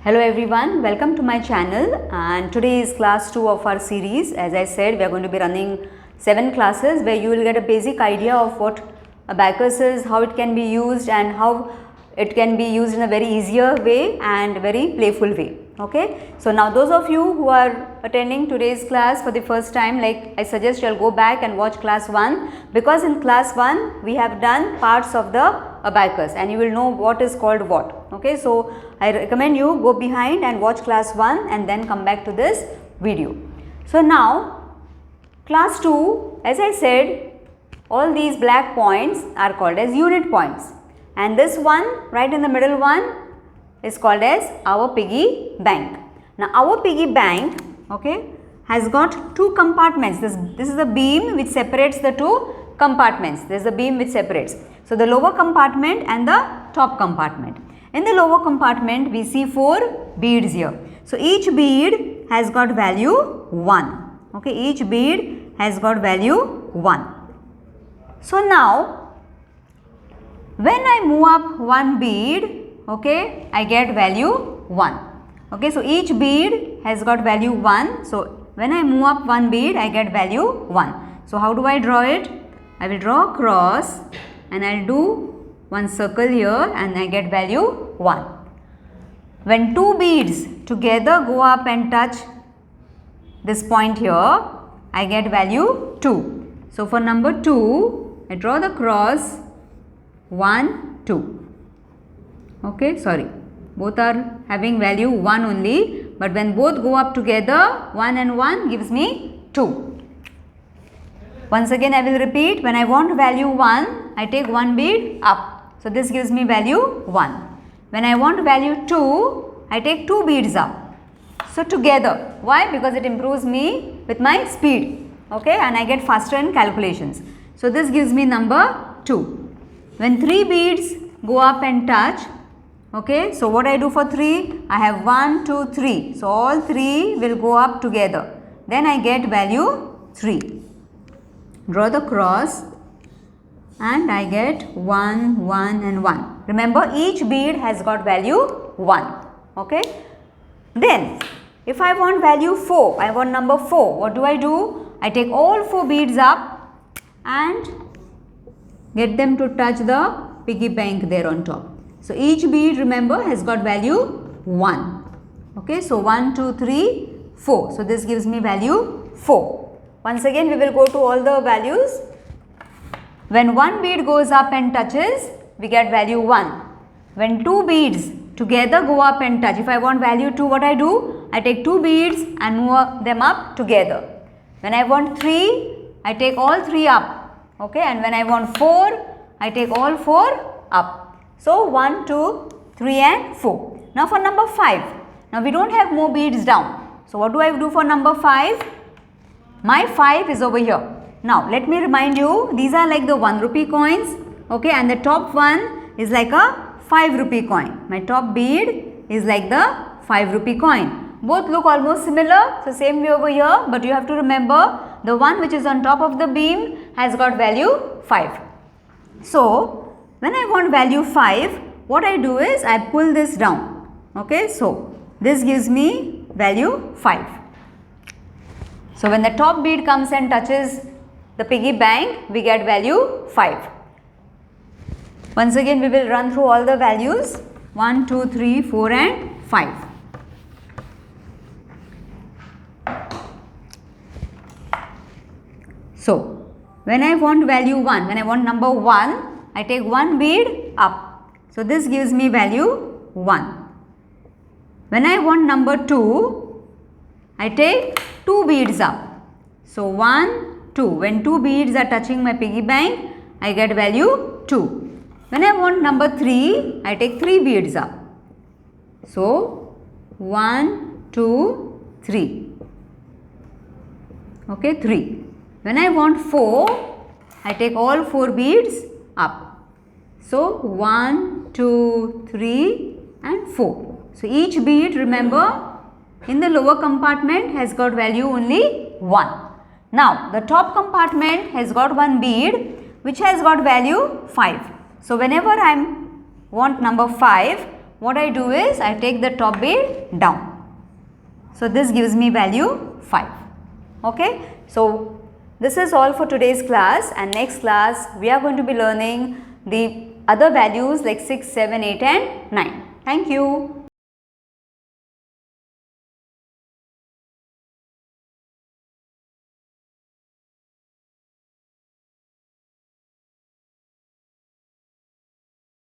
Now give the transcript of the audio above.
Hello everyone, welcome to my channel, and today is class 2 of our series. As I said, we are going to be running 7 classes where you will get a basic idea of what Abacus is, how it can be used and how it can be used in a very easier way and very playful way. Okay. So now those of you who are attending today's class for the first time, like I suggest you all go back and watch class 1, because in class 1 we have done parts of the Abacus and you will know what is called what. Okay. So I recommend you go behind and watch class 1 and then come back to this video. So now class 2, as I said, all these black points are called as unit points, and this one right in the middle one is called as our piggy bank. Now our piggy bank, okay, has got two compartments. This is the beam which separates the two compartments. There is a beam which separates. So the lower compartment and the top compartment. In the lower compartment we see 4 beads here. So each bead has got value 1. Okay, each bead has got value 1. So now when I move up one bead, okay, I get value 1. Okay, so each bead has got value 1. So when I move up one bead, I get value 1. So how do I draw it? I will draw a cross and I will do one circle here and I get value 1. When two beads together go up and touch this point here, I get value 2. So for number 2, I draw the cross 1, 2. Okay, sorry, both are having value 1 only, but when both go up together, 1 and 1 gives me 2. Once again I will repeat, when I want value 1, I take one bead up. So this gives me value 1. When I want value 2, I take 2 beads up. So together, why? Because it improves me with my speed, okay, and I get faster in calculations. So this gives me number 2. When 3 beads go up and touch, okay, so what I do for 3? I have 1, 2, 3. So all 3 will go up together. Then I get value 3. Draw the cross and I get 1, 1 and 1. Remember, each bead has got value 1. Okay. Then if I want value 4, I want number 4, what do? I take all 4 beads up and get them to touch the piggy bank there on top. So each bead, remember, has got value 1. Okay, so 1, 2, 3, 4. So this gives me value 4. Once again we will go to all the values. When one bead goes up and touches, we get value 1. When 2 beads together go up and touch, if I want value 2, what I do? I take 2 beads and move them up together. When I want 3, I take all 3 up. Okay, and when I want 4, I take all 4 up. So 1, 2, 3 and 4. Now for number 5. Now we don't have more beads down. So what do I do for number 5? My 5 is over here. Now let me remind you, these are like the 1 rupee coins. Okay, and the top one is like a 5 rupee coin. My top bead is like the 5 rupee coin. Both look almost similar. So same way over here, but you have to remember the one which is on top of the beam has got value 5. So when I want value 5, what I do is I pull this down. Okay, so this gives me value 5. So when the top bead comes and touches the piggy bank, we get value 5. Once again we will run through all the values 1, 2, 3, 4 and 5. So when I want value 1, when I want number 1, I take one bead up. So this gives me value 1. When I want number 2, I take 2 beads up. So 1, 2. When 2 beads are touching my piggy bank, I get value 2. When I want number 3, I take 3 beads up. So 1, 2, 3. Okay, 3. When I want 4, I take all 4 beads up. So 1, 2, 3 and 4. So each bead, remember, in the lower compartment has got value only 1. Now the top compartment has got one bead which has got value 5. So whenever I want number 5, what I do is I take the top bit down. So this gives me value 5. Okay. So this is all for today's class, and next class we are going to be learning the other values like 6, 7, 8 and 9. Thank you.